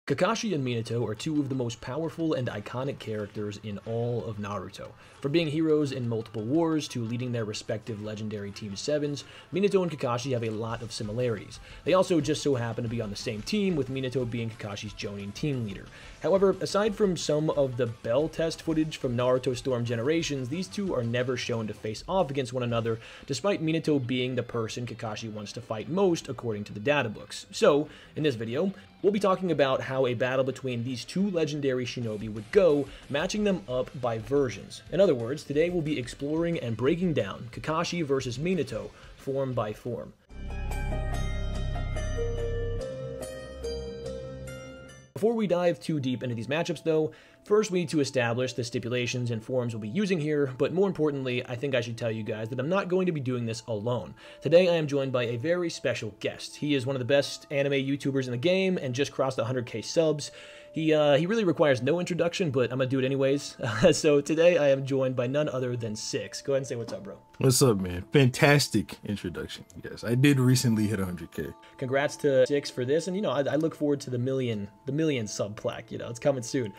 Kakashi and Minato are two of the most powerful and iconic characters in all of Naruto. From being heroes in multiple wars to leading their respective legendary Team 7s, Minato and Kakashi have a lot of similarities. They also just so happen to be on the same team, with Minato being Kakashi's Jonin team leader. However, aside from some of the Bell test footage from Naruto Storm Generations, these two are never shown to face off against one another, despite Minato being the person Kakashi wants to fight most according to the data books. So, in this video, we'll be talking about how a battle between these two legendary shinobi would go, matching them up by versions. In other words, today we'll be exploring and breaking down Kakashi versus Minato, form by form. Before we dive too deep into these matchups though, first we need to establish the stipulations and forms we'll be using here, but more importantly, I think I should tell you guys that I'm not going to be doing this alone. Today I am joined by a very special guest. He is one of the best anime YouTubers in the game and just crossed 100k subs. He really requires no introduction, but I'm gonna do it anyways. So today I am joined by none other than Six. Go ahead and say what's up, bro. What's up, man? Fantastic introduction. Yes, I did recently hit 100k. Congrats to Six for this, and I look forward to the million sub plaque. It's coming soon.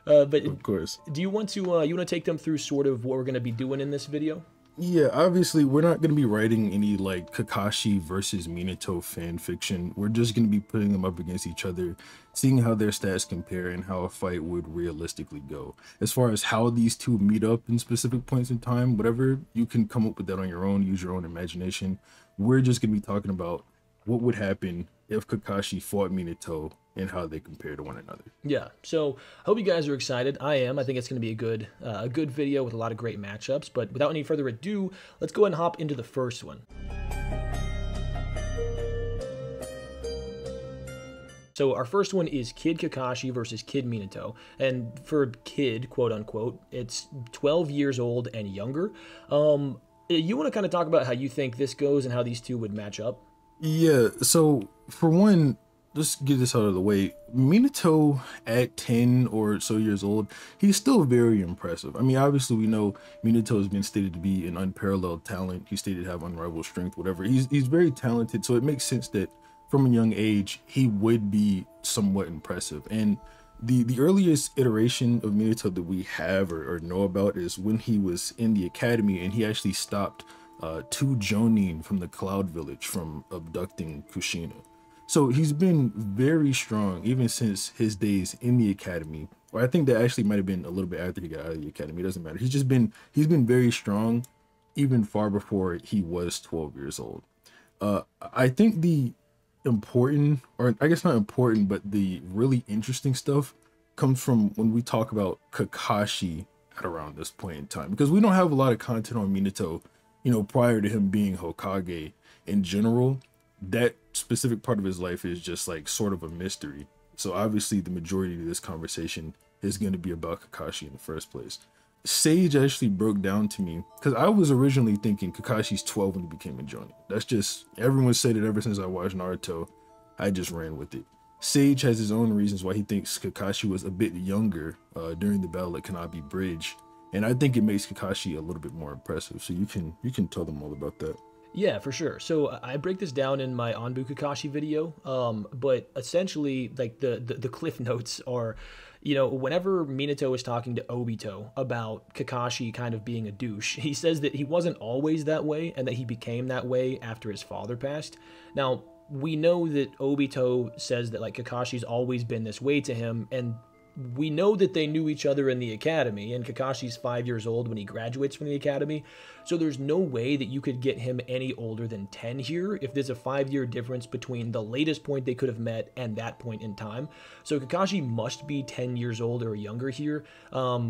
But of course. Do you want to take them through sort of what we're gonna be doing in this video? Yeah, obviously we're not going to be writing any like Kakashi versus Minato fan fiction. We're just going to be putting them up against each other, seeing how their stats compare and how a fight would realistically go. As far as how these two meet up in specific points in time, whatever, you can come up with that on your own, use your own imagination. We're just going to be talking about what would happen if Kakashi fought Minato and how they compare to one another. Yeah, so I hope you guys are excited. I am. I think it's going to be a good video with a lot of great matchups. But without any further ado, let's go ahead and hop into the first one. So our first one is Kid Kakashi versus Kid Minato. And for Kid, quote unquote, it's 12 years old and younger. You want to kind of talk about how you think this goes and how these two would match up? Yeah, so for one, let's get this out of the way. Minato at 10 or so years old, he's still very impressive. I mean, obviously we know Minato has been stated to be an unparalleled talent. He's stated to have unrivaled strength, whatever. He's very talented, so it makes sense that from a young age, he would be somewhat impressive. And the earliest iteration of Minato that we have or know about is when he was in the academy and he actually stopped two Jonin from the Cloud Village from abducting Kushina. So he's been very strong even since his days in the academy, or I think that actually might have been a little bit after he got out of the academy. It doesn't matter. He's been very strong even far before he was 12 years old. I think the important, or I guess not important, but the really interesting stuff comes from when we talk about Kakashi at around this point in time, because we don't have a lot of content on Minato, prior to him being Hokage in general. That specific part of his life is just like sort of a mystery. So obviously the majority of this conversation is going to be about Kakashi in the first place. Sage actually broke down to me, because I was originally thinking Kakashi's 12 when he became a Jonin. That's just, everyone said it ever since I watched Naruto. I just ran with it. Sage has his own reasons why he thinks Kakashi was a bit younger during the battle at Kanabi Bridge. And I think it makes Kakashi a little bit more impressive. So you can tell them all about that. Yeah, for sure. So I break this down in my ANBU Kakashi video, but essentially, like the cliff notes are, whenever Minato is talking to Obito about Kakashi kind of being a douche, he says that he wasn't always that way and that he became that way after his father passed. Now, we know that Obito says that like Kakashi's always been this way to him, and we know that they knew each other in the academy, and Kakashi's 5 years old when he graduates from the academy, so there's no way that you could get him any older than 10 here if there's a 5-year difference between the latest point they could have met and that point in time. So Kakashi must be 10 years old or younger here,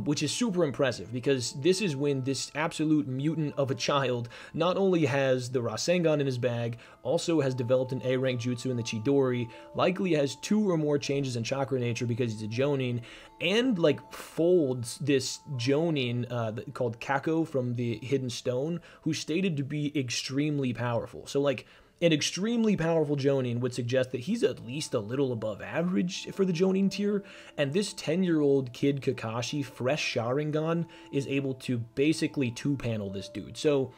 which is super impressive, because this is when this absolute mutant of a child not only has the Rasengan in his bag, also has developed an A-rank jutsu in the Chidori, likely has 2 or more changes in chakra nature because he's a Jonin, and like folds this Jonin called Kako from the Hidden Stone, who's stated to be extremely powerful. So like an extremely powerful Jonin would suggest that he's at least a little above average for the Jonin tier, and this 10-year-old Kid Kakashi, fresh Sharingan, is able to basically two-panel this dude. So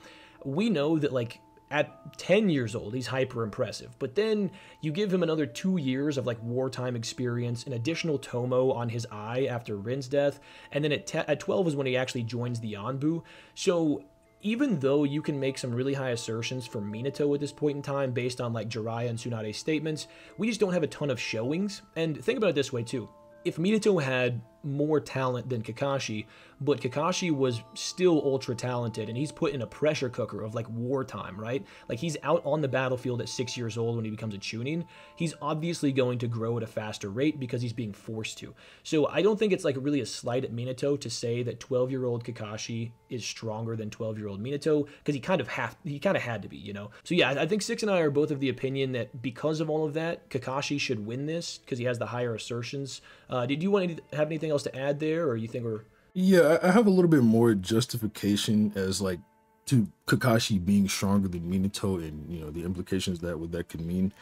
we know that like at 10 years old, he's hyper impressive. But then you give him another 2 years of like wartime experience, an additional tomo on his eye after Rin's death, and then at 12 is when he actually joins the ANBU. So even though you can make some really high assertions for Minato at this point in time based on like Jiraiya and Tsunade's statements, we just don't have a ton of showings. And think about it this way too. If Minato had more talent than Kakashi, but Kakashi was still ultra talented and he's put in a pressure cooker of like wartime, right? Like he's out on the battlefield at 6 years old when he becomes a Chunin. He's obviously going to grow at a faster rate because he's being forced to. So I don't think it's like really a slight at Minato to say that 12-year-old Kakashi is stronger than 12-year-old Minato, because he kind of had to be, you know? So yeah, I think Six and I are both of the opinion that because of all of that, Kakashi should win this because he has the higher assertions. Did you want to have anything else to add there, or you think we're... Yeah, I have a little bit more justification as like to Kakashi being stronger than Minato, and you know the implications that what that could mean.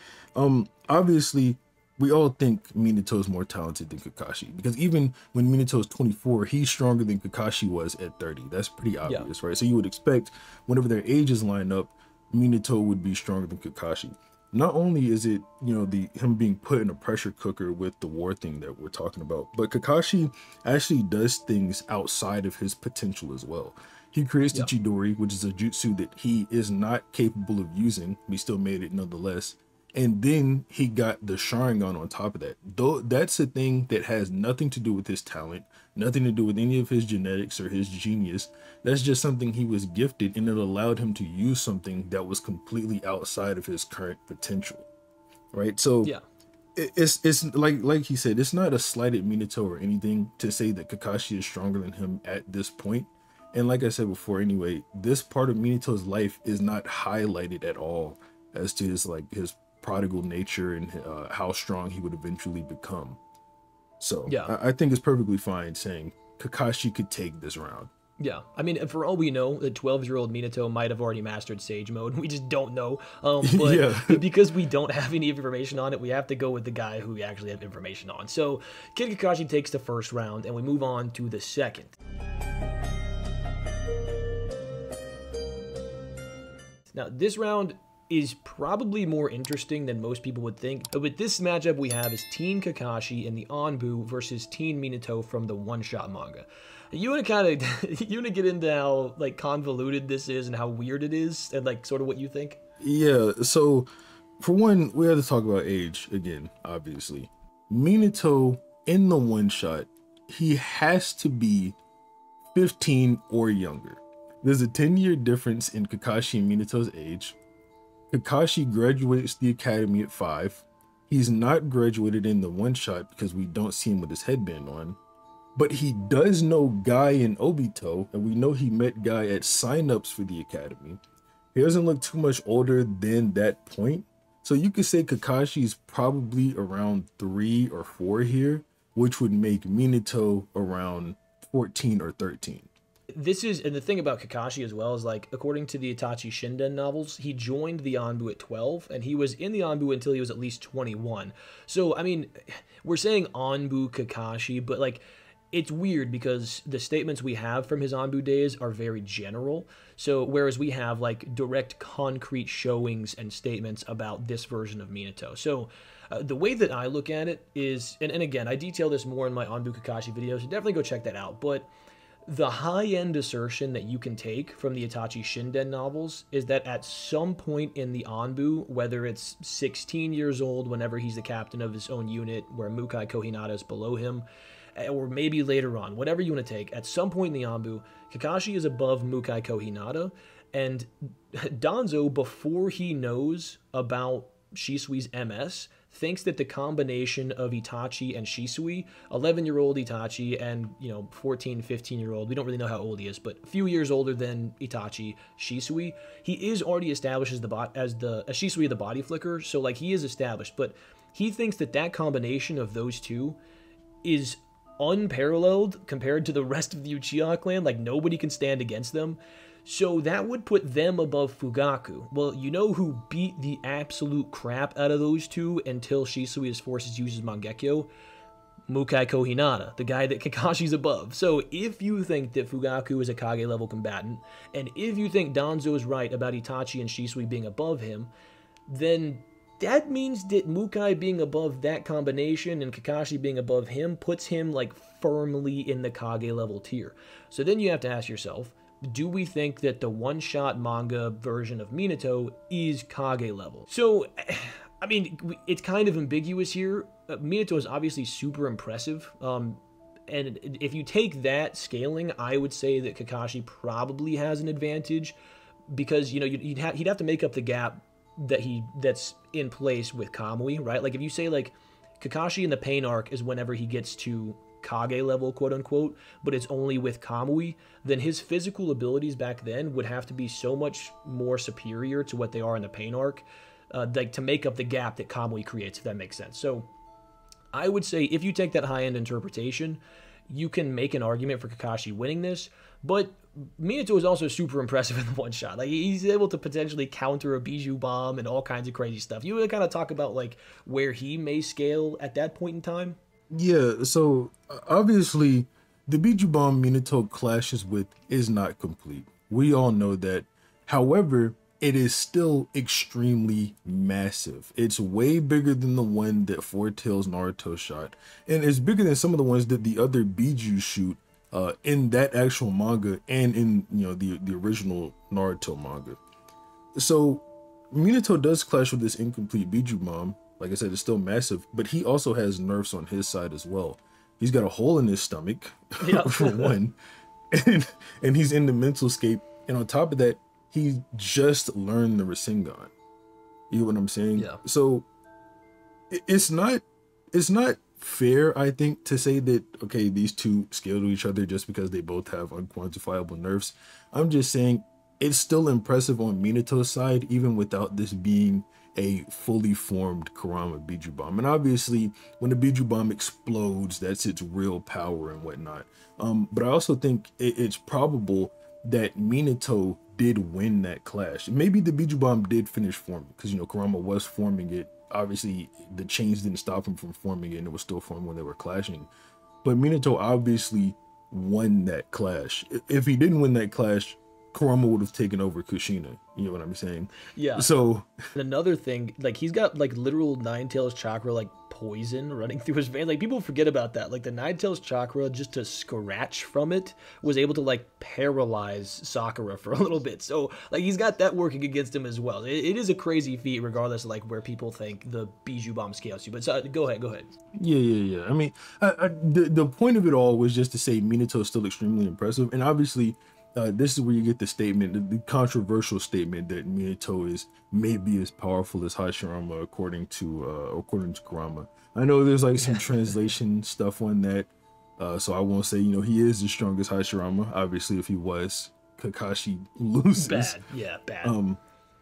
Obviously we all think Minato is more talented than Kakashi, because even when Minato is 24, he's stronger than Kakashi was at 30. That's pretty obvious, right? So you would expect whenever their ages line up, Minato would be stronger than Kakashi. Not only is it, you know, him being put in a pressure cooker with the war thing that we're talking about, but Kakashi actually does things outside of his potential as well. He creates the Chidori, which is a jutsu that he is not capable of using, but he still made it nonetheless. And then he got the Sharingan on top of that. Though that's a thing that has nothing to do with his talent, nothing to do with any of his genetics or his genius. That's just something he was gifted, and it allowed him to use something that was completely outside of his current potential, right? So yeah, it's like he said, it's not a slight at Minato or anything to say that Kakashi is stronger than him at this point. And like I said before, anyway, this part of Minato's life is not highlighted at all as to his prodigal nature and how strong he would eventually become. So yeah, I think it's perfectly fine saying Kakashi could take this round. Yeah, I mean, for all we know, the 12-year-old Minato might have already mastered Sage Mode. We just don't know. But because we don't have any information on it, we have to go with the guy who we actually have information on. So Kid Kakashi takes the first round, and we move on to the second. Now, this round is probably more interesting than most people would think. But with this matchup we have is Teen Kakashi in the ANBU versus Teen Minato from the one-shot manga. You want to get into how like convoluted this is and how weird it is, and like sort of what you think? Yeah, so for one, we have to talk about age again, obviously. Minato in the one-shot, he has to be 15 or younger. There's a 10-year difference in Kakashi and Minato's age. Kakashi graduates the academy at 5. He's not graduated in the one-shot because we don't see him with his headband on. But he does know Guy and Obito, and we know he met Guy at sign-ups for the academy. He doesn't look too much older than that point. So you could say Kakashi's probably around 3 or 4 here, which would make Minato around 14 or 13. This is, and the thing about Kakashi as well is, like, according to the Itachi Shinden novels, he joined the ANBU at 12, and he was in the ANBU until he was at least 21. So, I mean, we're saying ANBU Kakashi, but, like, it's weird because the statements we have from his ANBU days are very general. So, whereas we have, like, direct, concrete showings and statements about this version of Minato. So, the way that I look at it is, and again, I detail this more in my ANBU Kakashi videos, so definitely go check that out, but the high-end assertion that you can take from the Itachi Shinden novels is that at some point in the ANBU, whether it's 16 years old whenever he's the captain of his own unit, where Mukai Kohinata is below him, or maybe later on, whatever you want to take, at some point in the ANBU, Kakashi is above Mukai Kohinata, and Danzo, before he knows about Shisui's MS, thinks that the combination of Itachi and Shisui, 11-year-old Itachi and, 14, 15-year-old, we don't really know how old he is, but a few years older than Itachi, Shisui, he is already established as Shisui the body flicker, so, like, he is established, but he thinks that that combination of those two is unparalleled compared to the rest of the Uchiha clan. Like, nobody can stand against them. So that would put them above Fugaku. Well, you know who beat the absolute crap out of those two until Shisui's forces uses Mangekyo? Mukai Kohinata, the guy that Kakashi's above. So if you think that Fugaku is a Kage level combatant, and if you think Danzo is right about Itachi and Shisui being above him, then that means that Mukai being above that combination and Kakashi being above him puts him like firmly in the Kage level tier. So then you have to ask yourself, do we think that the one-shot manga version of Minato is Kage level? So, I mean, it's kind of ambiguous here. Minato is obviously super impressive. And if you take that scaling, I would say that Kakashi probably has an advantage because, you know, he'd have to make up the gap that's in place with Kamui, right? Like if you say like Kakashi in the Pain arc is whenever he gets to Kage level, quote unquote, but it's only with Kamui, then his physical abilities back then would have to be so much more superior to what they are in the Pain arc, like to make up the gap that Kamui creates, if that makes sense. So I would say if you take that high-end interpretation, you can make an argument for Kakashi winning this, but Minato is also super impressive in the one shot. Like he's able to potentially counter a Bijou bomb and all kinds of crazy stuff. You would kind of talk about like where he may scale at that point in time. Yeah, so obviously the Bijou Bomb Minato clashes with is not complete. We all know that. However, it is still extremely massive. It's way bigger than the one that Four Tails Naruto shot. And it's bigger than some of the ones that the other Bijou shoot in that actual manga and in, you know, the original Naruto manga. So Minato does clash with this incomplete Bijou Bomb. Like I said, it's still massive, but he also has nerfs on his side as well. He's got a hole in his stomach, yep. For one, and he's in the mental scape. And on top of that, he just learned the Rasengan. You know what I'm saying? Yeah. So it's not fair, I think, to say that, okay, these two scale to each other just because they both have unquantifiable nerfs. I'm just saying it's still impressive on Minato's side, even without this being a fully formed Kurama Bijou Bomb. And obviously, when the Bijou Bomb explodes, that's its real power and whatnot. But I also think it's probable that Minato did win that clash. Maybe the Bijou Bomb did finish forming, because, you know, Kurama was forming it. Obviously, the chains didn't stop him from forming it, and it was still forming when they were clashing. But Minato obviously won that clash. If he didn't win that clash, Kurama would have taken over Kushina. You know what I'm saying? Yeah. So and another thing, like he's got like literal Nine Tails chakra, like poison running through his veins. Like people forget about that. Like the Nine Tails chakra, just to scratch from it, was able to like paralyze Sakura for a little bit. So like he's got that working against him as well. It is a crazy feat, regardless of like where people think the Bijou Bomb scales you. But so, go ahead. Yeah. I mean, the point of it all was just to say Minato is still extremely impressive, and obviously. This is where you get the statement, the controversial statement that Minato is maybe as powerful as Hashirama according to Kurama. I know there's like some translation stuff on that, so I won't say, you know, he is as strong as Hashirama. Obviously, if he was, Kakashi loses. Bad.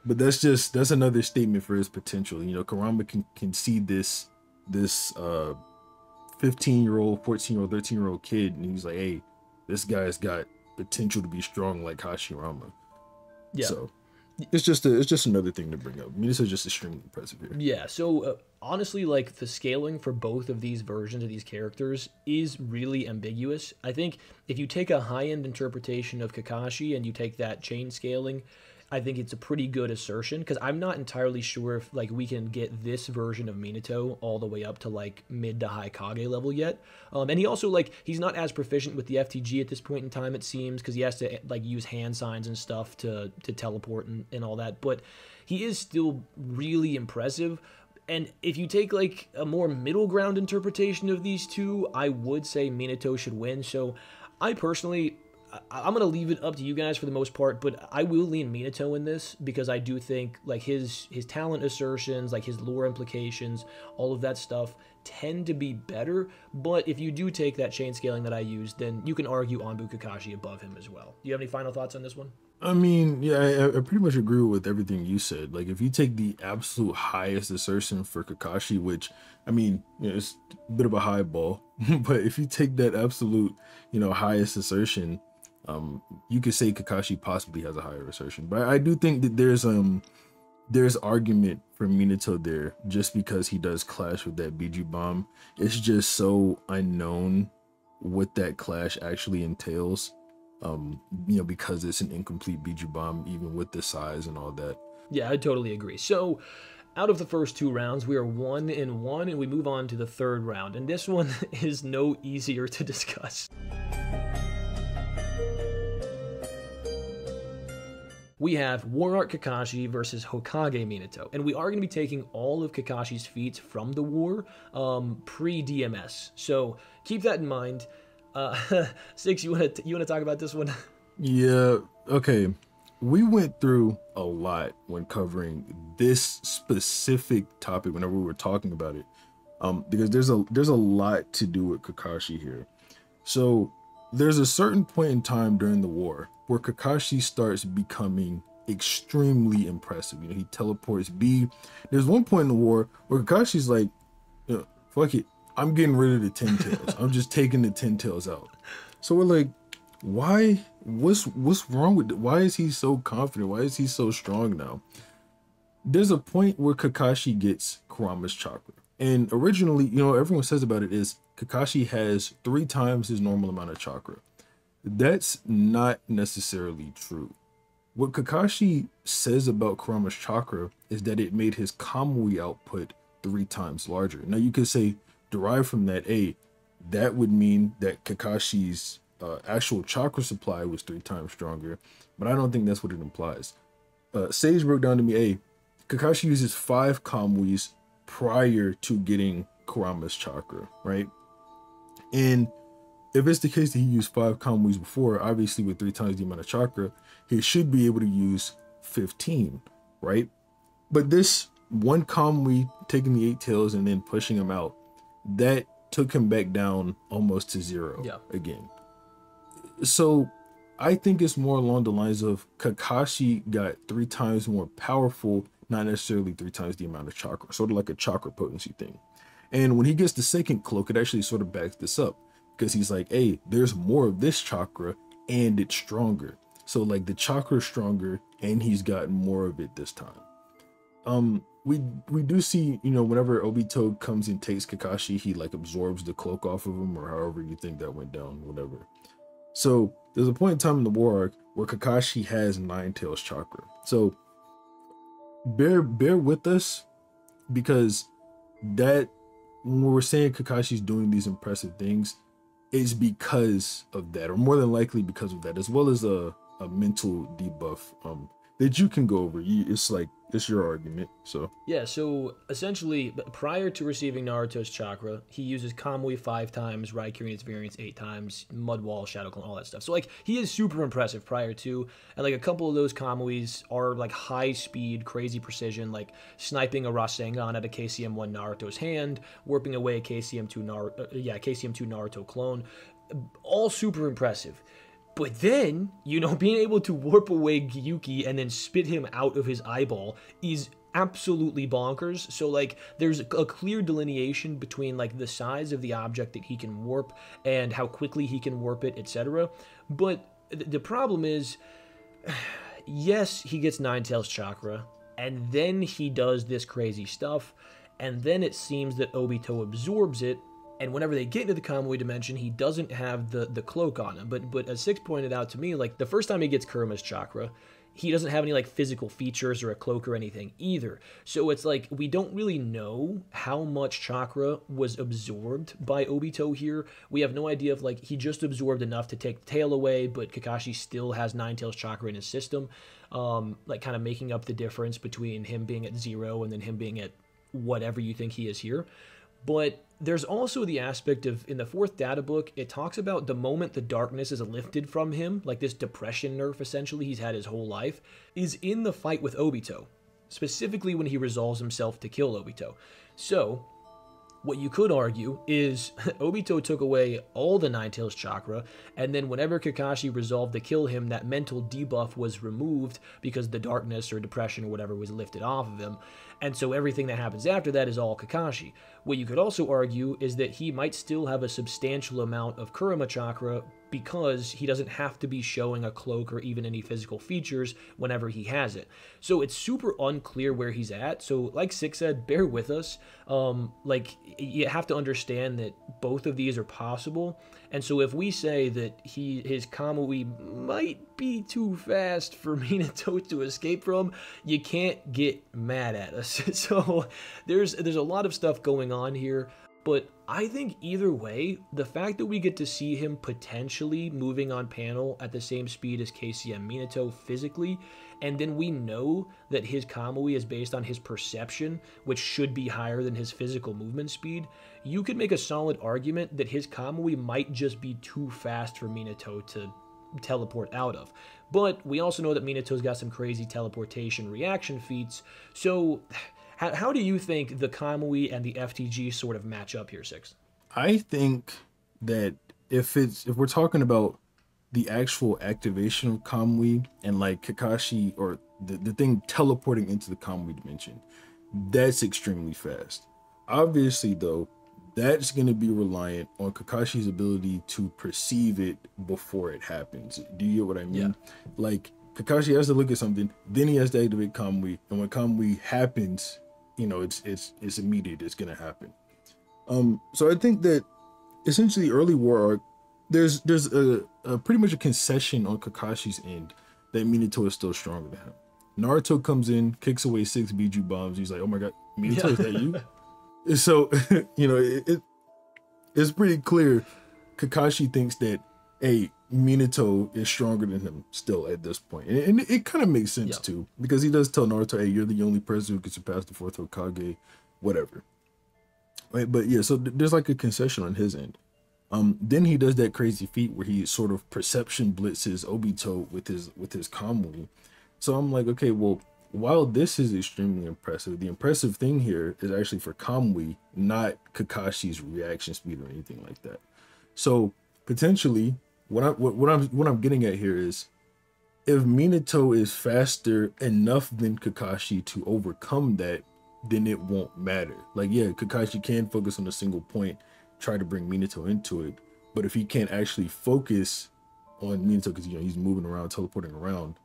But that's another statement for his potential. You know, Kurama can see this 15-year-old, 14-year-old, 13-year-old kid, and he's like, hey, this guy's got potential to be strong like Hashirama. Yeah. So it's just another thing to bring up. I mean, this is just extremely impressive here. Yeah. So honestly, like the scaling for both of these versions of these characters is really ambiguous. I think if you take a high-end interpretation of Kakashi and you take that chain scaling, I think it's a pretty good assertion, because I'm not entirely sure if like we can get this version of Minato all the way up to like mid to high Kage level yet. And he also like he's not as proficient with the FTG at this point in time, it seems, because he has to like use hand signs and stuff to teleport and all that. But he is still really impressive. And if you take like a more middle ground interpretation of these two, I would say Minato should win. So I personally, I'm going to leave it up to you guys for the most part, but I will lean Minato in this, because I do think like his talent assertions, like his lore implications, all of that stuff tend to be better. But if you do take that chain scaling that I used, then you can argue ANBU Kakashi above him as well. Do you have any final thoughts on this one? I mean, yeah, I pretty much agree with everything you said. Like, if you take the absolute highest assertion for Kakashi, which, I mean, you know, it's a bit of a high ball, but if you take that absolute, you know, highest assertion, you could say Kakashi possibly has a higher assertion. But I do think that there's there's argument for Minato there just because he does clash with that Biju bomb. It's just so unknown what that clash actually entails. Because it's an incomplete Biju bomb, even with the size and all that. Yeah, I totally agree. So, out of the first 2 rounds, we are 1-1, and we move on to the third round. And this one is no easier to discuss. We have War Art Kakashi versus Hokage Minato, and we are going to be taking all of Kakashi's feats from the war pre-DMS. So keep that in mind. Six, you want to talk about this one? Yeah. Okay. We went through a lot when covering this specific topic whenever we were talking about it, because there's a lot to do with Kakashi here. So there's a certain point in time during the war where Kakashi starts becoming extremely impressive. He teleports B. There's one point in the war where Kakashi's like, fuck it, I'm getting rid of the 10 tails. I'm just taking the 10 tails out. So we're like, why? What's wrong with it? Why is he so confident? Why is he so strong now? There's a point where Kakashi gets Kurama's chakra. And originally, everyone says about it is Kakashi has 3 times his normal amount of chakra. That's not necessarily true. What Kakashi says about Kurama's chakra is that it made his Kamui output 3 times larger. Now you could say, derived from that, that would mean that Kakashi's actual chakra supply was 3 times stronger, but I don't think that's what it implies. Sage broke down to me, Kakashi uses 5 Kamuis prior to getting Kurama's chakra, right? And if it's the case that he used 5 Kamuis before, obviously with 3 times the amount of chakra, he should be able to use 15, right? But this one Kamui taking the 8 tails and then pushing him out, that took him back down almost to 0 again. So I think it's more along the lines of Kakashi got 3 times more powerful, not necessarily 3 times the amount of chakra, sort of like a chakra potency thing. And when he gets the second cloak, it actually sort of backs this up because he's like, there's more of this chakra and it's stronger. So like the chakra is stronger and he's got more of it this time. We do see, whenever Obito comes and takes Kakashi, he like absorbs the cloak off of him, or however you think that went down, whatever. So there's a point in time in the war arc where Kakashi has 9 tails chakra. So bear with us, because that when we're saying Kakashi's doing these impressive things, it's because of that, or more than likely because of that, as well as a mental debuff that you can go over. It's your argument. So yeah, so essentially prior to receiving Naruto's chakra, he uses Kamui 5 times, Raikiri's variants 8 times, Mud Wall, Shadow Clone, all that stuff. So like he is super impressive prior to, and like a couple of those Kamuis are like high speed, crazy precision, like sniping a Rasengan at a KCM1 Naruto's hand, warping away a KCM2 Naruto clone, all super impressive. But then, being able to warp away Gyuki and then spit him out of his eyeball is absolutely bonkers. So, like, there's a clear delineation between, like, the size of the object that he can warp and how quickly he can warp it, etc. But the problem is, yes, he gets 9 tails chakra, and then he does this crazy stuff, and then it seems that Obito absorbs it. And whenever they get into the Kamui dimension, he doesn't have the cloak on him. But as Six pointed out to me, like the first time he gets Kurama's chakra, he doesn't have any like physical features or a cloak or anything either. So it's like we don't really know how much chakra was absorbed by Obito here. We have no idea if like he just absorbed enough to take the tail away, but Kakashi still has 9 tails chakra in his system, like kind of making up the difference between him being at 0 and then him being at whatever you think he is here. But there's also the aspect of, in the 4th data book, it talks about the moment the darkness is lifted from him, like this depression nerf essentially he's had his whole life, is in the fight with Obito, specifically when he resolves himself to kill Obito. So, what you could argue is Obito took away all the 9 tails chakra, and then whenever Kakashi resolved to kill him, that mental debuff was removed because the darkness or depression or whatever was lifted off of him. And so everything that happens after that is all Kakashi. What you could also argue is that he might still have a substantial amount of Kurama chakra because he doesn't have to be showing a cloak or even any physical features whenever he has it. So it's super unclear where he's at. So like Six said, bear with us. Like you have to understand that both of these are possible. And so if we say that his Kamui might be too fast for Minato to escape from, you can't get mad at us. So there's a lot of stuff going on here. But I think either way, the fact that we get to see him potentially moving on panel at the same speed as KCM Minato physically, and then we know that his Kamui is based on his perception, which should be higher than his physical movement speed, you could make a solid argument that his Kamui might just be too fast for Minato to teleport out of. But we also know that Minato's got some crazy teleportation reaction feats, so how do you think the Kamui and the FTG sort of match up here, Six? I think that if we're talking about the actual activation of Kamui and like Kakashi or the thing teleporting into the Kamui dimension, that's extremely fast. Obviously, though, that's going to be reliant on Kakashi's ability to perceive it before it happens. Do you get what I mean? Yeah. Like, Kakashi has to look at something, then he has to activate Kamui, and when Kamui happens, you know, it's immediate, it's going to happen. So I think that essentially early war arc, there's a pretty much a concession on Kakashi's end that Minato is still stronger than him. Naruto comes in, kicks away 6 Biju bombs. He's like, oh my god, Minato, is that you? So, you know, it's pretty clear Kakashi thinks that, hey, Minato is stronger than him still at this point. And it kind of makes sense too, because he does tell Naruto, hey, you're the only person who can surpass the 4th Hokage, whatever. Right, but yeah, so there's like a concession on his end. Then he does that crazy feat where he sort of perception blitzes Obito with his Kamui. So I'm like, okay, well, while this is extremely impressive, the impressive thing here is actually for Kamui, not Kakashi's reaction speed or anything like that. So potentially, what I'm getting at here is, if Minato is faster enough than Kakashi to overcome that, then it won't matter. Like, yeah, Kakashi can focus on a single point, try to bring Minato into it, but if he can't actually focus on Minato because, you know, he's moving around, teleporting around,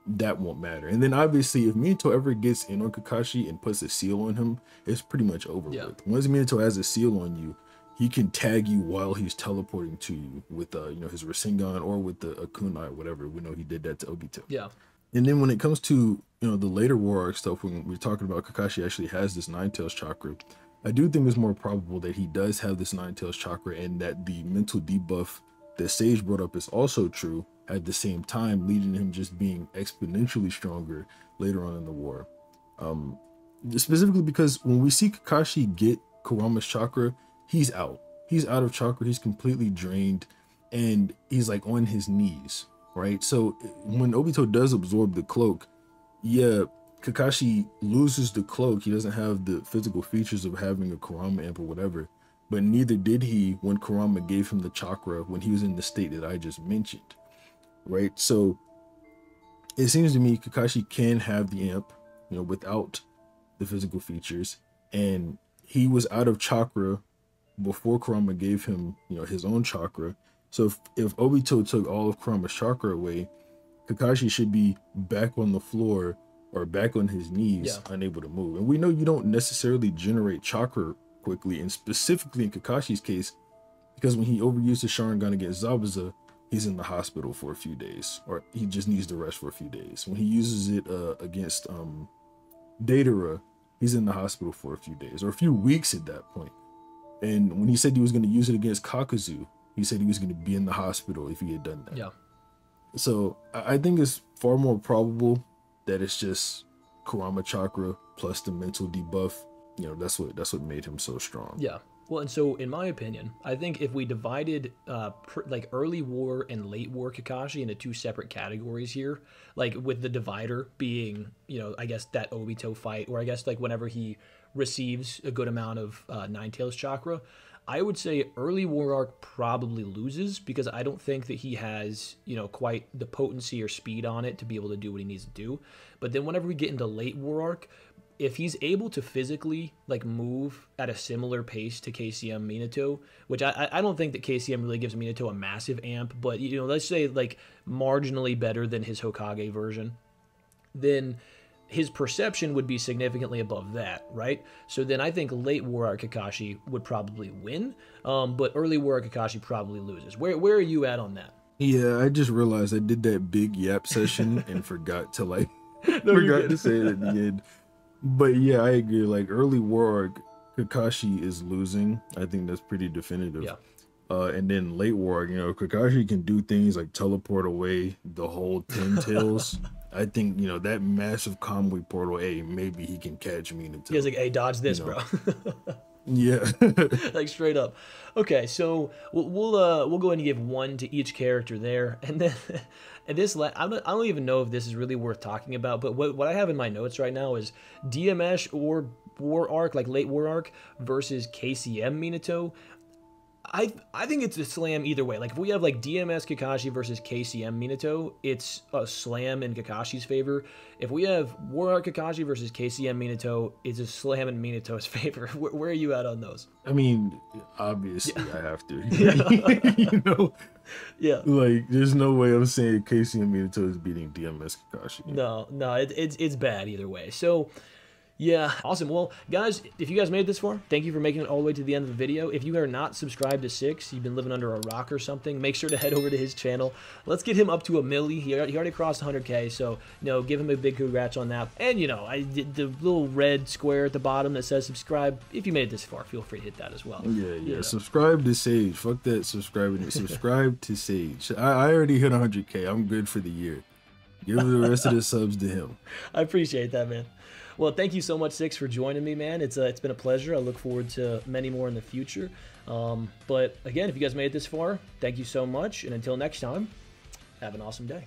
that won't matter. And then obviously, if Minato ever gets in on Kakashi and puts a seal on him, it's pretty much over with. Once Minato has a seal on you, he can tag you while he's teleporting to you with you know, his Rasengan or with the Kunai or whatever. We know he did that to Obito. Yeah. And then when it comes to, you know, the later war arc stuff, when we're talking about Kakashi actually has this Nine Tails chakra, I do think it's more probable that he does have this Nine Tails chakra and that the mental debuff that Sage brought up is also true at the same time, leading to him just being exponentially stronger later on in the war. Specifically because when we see Kakashi get Kurama's chakra, he's out. He's out of chakra. He's completely drained and he's like on his knees, right? So when Obito does absorb the cloak, yeah, Kakashi loses the cloak. He doesn't have the physical features of having a Kurama amp or whatever, but neither did he when Kurama gave him the chakra when he was in the state that I just mentioned, right? So it seems to me Kakashi can have the amp, you know, without the physical features, and he was out of chakra before Kurama gave him, you know, his own chakra. So if Obito took all of Kurama's chakra away, Kakashi should be back on the floor or back on his knees, unable to move. And we know you don't necessarily generate chakra quickly, and specifically in Kakashi's case, because when he overused his Sharingan against Zabuza, he's in the hospital for a few days, or he just needs to rest for a few days. When he uses it against Deidara, he's in the hospital for a few days, or a few weeks at that point. And when he said he was going to use it against Kakuzu, he said he was going to be in the hospital if he had done that. Yeah. So I think it's far more probable that it's just Kurama chakra plus the mental debuff. You know, that's what made him so strong. Yeah. Well, and so in my opinion, I think if we divided like early war and late war Kakashi into two separate categories here, like with the divider being, you know, I guess that Obito fight, or I guess like whenever he receives a good amount of Nine Tails chakra, I would say early war arc probably loses because I don't think that he has, you know, quite the potency or speed on it to be able to do what he needs to do. But then whenever we get into late war arc, if he's able to physically like move at a similar pace to KCM Minato, which I don't think that KCM really gives Minato a massive amp, but you know, let's say like marginally better than his Hokage version, then his perception would be significantly above that, right? So then I think late War Art Kakashi would probably win, but early War Art Kakashi probably loses. Where are you at on that? Yeah, I just realized I did that big yap session and forgot to like forgot to say it at the end. But yeah, I agree. Like early War Arc, Kakashi is losing. I think that's pretty definitive. Yeah. And then late War Arc, you know, Kakashi can do things like teleport away the whole 10 tails. I think, you know, that massive convoy portal, hey, maybe he can catch Minato. He's like, hey, dodge this, bro. Yeah. Like straight up. Okay, so we'll go ahead and give one to each character there, and then and this I don't even know if this is really worth talking about, but what I have in my notes right now is DMS or War Arc, like late War Arc versus KCM Minato. I think it's a slam either way. Like if we have like DMS Kakashi versus KCM Minato, it's a slam in Kakashi's favor. If we have War Art Kakashi versus KCM Minato, it's a slam in Minato's favor. Where are you at on those? I mean, obviously I have to. You know? Yeah. Like there's no way I'm saying KCM Minato is beating DMS Kakashi. No, it's bad either way. So yeah, awesome. Well, guys, if you guys made it this far, thank you for making it all the way to the end of the video. If you are not subscribed to Six, you've been living under a rock or something, make sure to head over to his channel. Let's get him up to a milli. He already crossed 100K, so, you know, give him a big congrats on that. And, you know, I did the little red square at the bottom that says subscribe. If you made it this far, feel free to hit that as well. Yeah. You know. Subscribe to Sage. Fuck that subscribing. Subscribe to Sage. I already hit 100K. I'm good for the year. Give the rest of the subs to him. I appreciate that, man. Well, thank you so much, Six, for joining me, man. It's been a pleasure. I look forward to many more in the future. But again, if you guys made it this far, thank you so much. And until next time, have an awesome day.